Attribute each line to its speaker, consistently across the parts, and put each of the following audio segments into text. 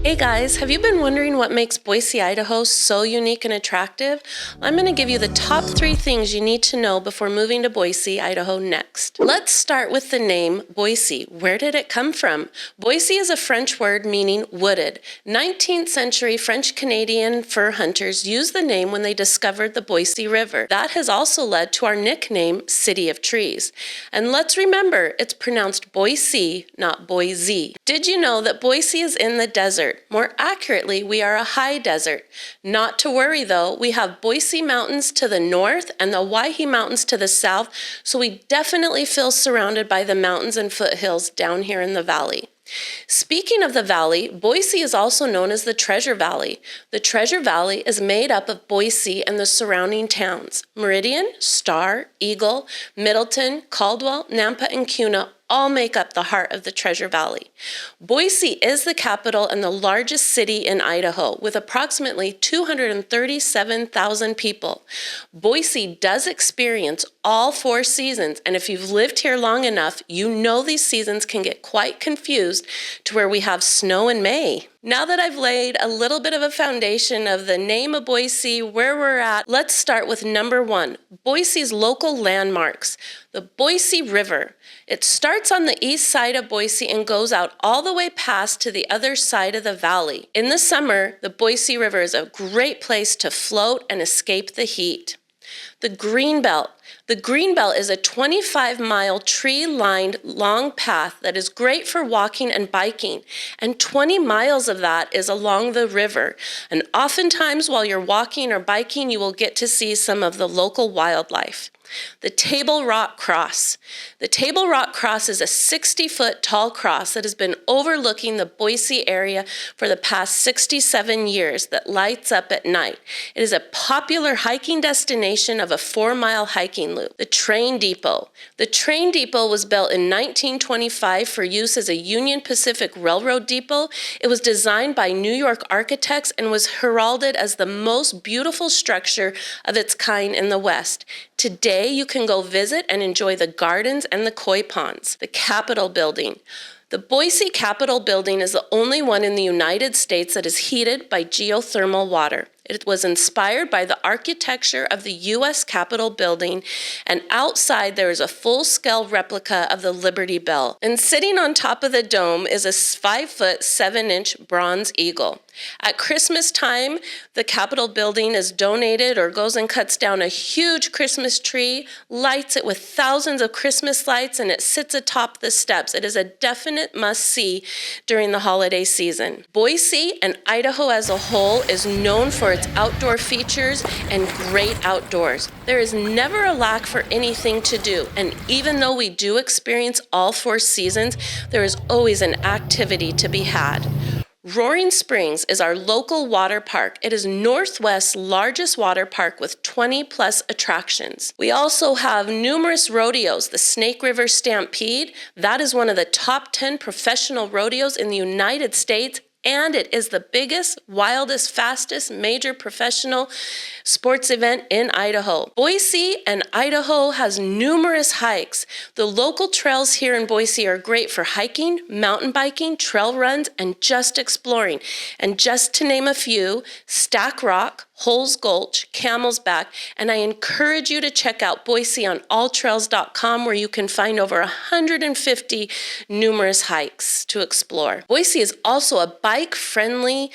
Speaker 1: Hey guys, have you been wondering what makes Boise, Idaho so unique and attractive? I'm going to give you the top 3 things you need to know before moving to Boise, Idaho next. Let's start with the name Boise. Where did it come from? Boise is a French word meaning wooded. 19th century French-Canadian fur hunters used the name when they discovered the Boise River. That has also led to our nickname, City of Trees. And let's remember, it's pronounced Boise, not Boise. Did you know that Boise is in the desert? More accurately, we are a high desert. Not to worry though, we have Boise Mountains to the north and the Owyhee Mountains to the south, so we definitely feel surrounded by the mountains and foothills down here in the valley. Speaking of the valley, Boise is also known as the Treasure Valley. The Treasure Valley is made up of Boise and the surrounding towns. Meridian, Star, Eagle, Middleton, Caldwell, Nampa, and Kuna all make up the heart of the Treasure Valley. Boise is the capital and the largest city in Idaho, with approximately 237,000 people. Boise does experience all 4 seasons, and if you've lived here long enough, you know these seasons can get quite confused to where we have snow in May. Now that I've laid a little bit of a foundation of the name of Boise, where we're at, let's start with number 1, Boise's local landmarks. The Boise River. It starts on the east side of Boise and goes out all the way past to the other side of the valley. In the summer, the Boise River is a great place to float and escape the heat. The Greenbelt. The Greenbelt is a 25-mile tree-lined long path that is great for walking and biking, and 20 miles of that is along the river. And oftentimes while you're walking or biking, you will get to see some of the local wildlife. The Table Rock Cross. The Table Rock Cross is a 60-foot tall cross that has been overlooking the Boise area for the past 67 years that lights up at night. It is a popular hiking destination of a 4-mile hiking loop. The Train Depot. The Train Depot was built in 1925 for use as a Union Pacific Railroad depot. It was designed by New York architects and was heralded as the most beautiful structure of its kind in the West. Today, you can go visit and enjoy the gardens and the koi ponds. The Capitol Building. The Boise Capitol Building is the only one in the United States that is heated by geothermal water. It was inspired by the architecture of the U.S. Capitol Building, and outside there is a full-scale replica of the Liberty Bell. And sitting on top of the dome is a 5-foot, 7-inch bronze eagle. At Christmas time, the Capitol Building is donated or goes and cuts down a huge Christmas tree, lights it with thousands of Christmas lights, and it sits atop the steps. It is a definite must-see during the holiday season. Boise and Idaho as a whole is known for its outdoor features and great outdoors. There is never a lack for anything to do, and even though we do experience all 4 seasons, there is always an activity to be had. Roaring Springs is our local water park. It is Northwest's largest water park with 20-plus attractions. We also have numerous rodeos. The Snake River Stampede, that is one of the top 10 professional rodeos in the United States, and it is the biggest, wildest, fastest major professional sports event in Idaho. Boise and Idaho has numerous hikes. The local trails here in Boise are great for hiking, mountain biking, trail runs, and just exploring. And just to name a few, Stack Rock, Holes Gulch, Camel's Back, and I encourage you to check out Boise on alltrails.com where you can find over 150 numerous hikes to explore. Boise is also a bike-friendly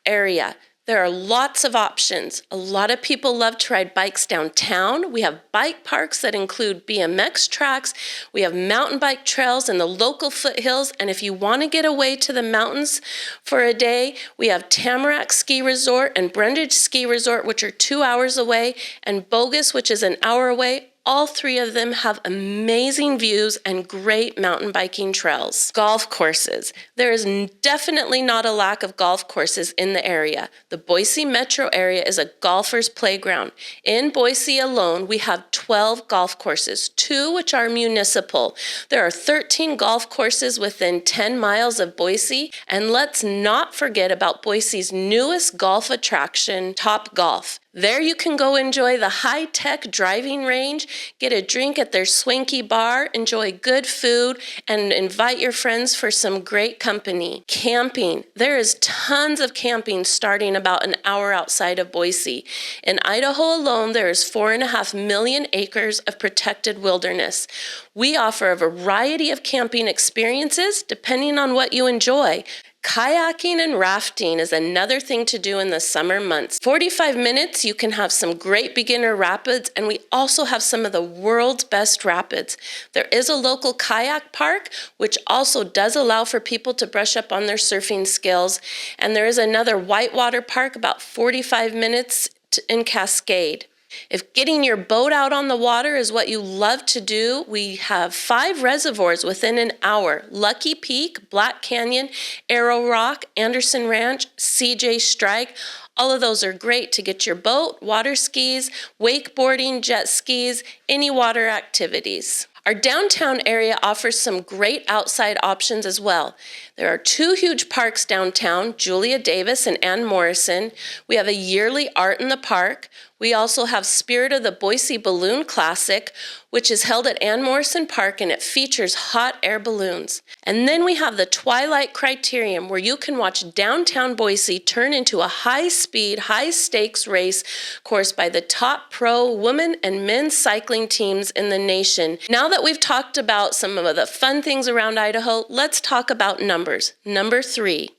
Speaker 1: area. There are lots of options. A lot of people love to ride bikes downtown. We have bike parks that include BMX tracks. We have mountain bike trails in the local foothills. And if you want to get away to the mountains for a day, we have Tamarack Ski Resort and Brundage Ski Resort, which are 2 hours away, and Bogus, which is an hour away. All 3 of them have amazing views and great mountain biking trails. Golf courses. There is definitely not a lack of golf courses in the area. The Boise metro area is a golfer's playground. In Boise alone, we have 12 golf courses, 2 which are municipal. There are 13 golf courses within 10 miles of Boise, and let's not forget about Boise's newest golf attraction, Top Golf. There you can go enjoy the high-tech driving range, get a drink at their swanky bar, enjoy good food, and invite your friends for some great company. Camping. There is tons of camping starting about an hour outside of Boise. In Idaho alone, there is 4.5 million acres of protected wilderness. We offer a variety of camping experiences depending on what you enjoy. Kayaking and rafting is another thing to do in the summer months. 45 minutes, you can have some great beginner rapids, and we also have some of the world's best rapids. There is a local kayak park, which also does allow for people to brush up on their surfing skills, and there is another whitewater park about 45 minutes in Cascade. If getting your boat out on the water is what you love to do, we have 5 reservoirs within an hour: Lucky Peak, Black Canyon, Arrow Rock, Anderson Ranch, CJ Strike. All of those are great to get your boat, water skis, wakeboarding, jet skis, any water activities. Our downtown area offers some great outside options as well. There are 2 huge parks downtown, Julia Davis and Ann Morrison. We have a yearly art in the park. We also have Spirit of the Boise Balloon Classic, which is held at Ann Morrison Park, and it features hot air balloons. And then we have the Twilight Criterium, where you can watch downtown Boise turn into a high-speed, high-stakes race course by the top pro women and men's cycling teams in the nation. Now that we've talked about some of the fun things around Idaho, let's talk about numbers. Number 3,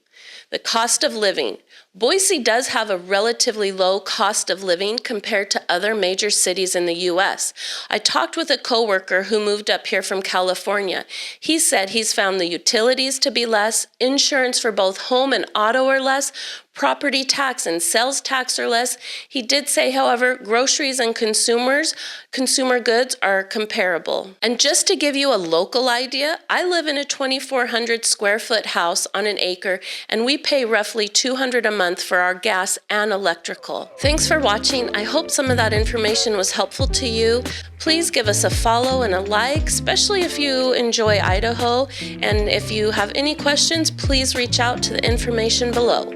Speaker 1: the cost of living. Boise does have a relatively low cost of living compared to other major cities in the U.S. I talked with a coworker who moved up here from California. He said he's found the utilities to be less, insurance for both home and auto are less, property tax and sales tax are less. He did say, however, groceries and consumer goods are comparable. And just to give you a local idea, I live in a 2,400 square foot house on an acre, and we pay roughly $200 a month for our gas and electrical. Thanks for watching. I hope some of that information was helpful to you. Please give us a follow and a like, especially if you enjoy Idaho. And if you have any questions, please reach out to the information below.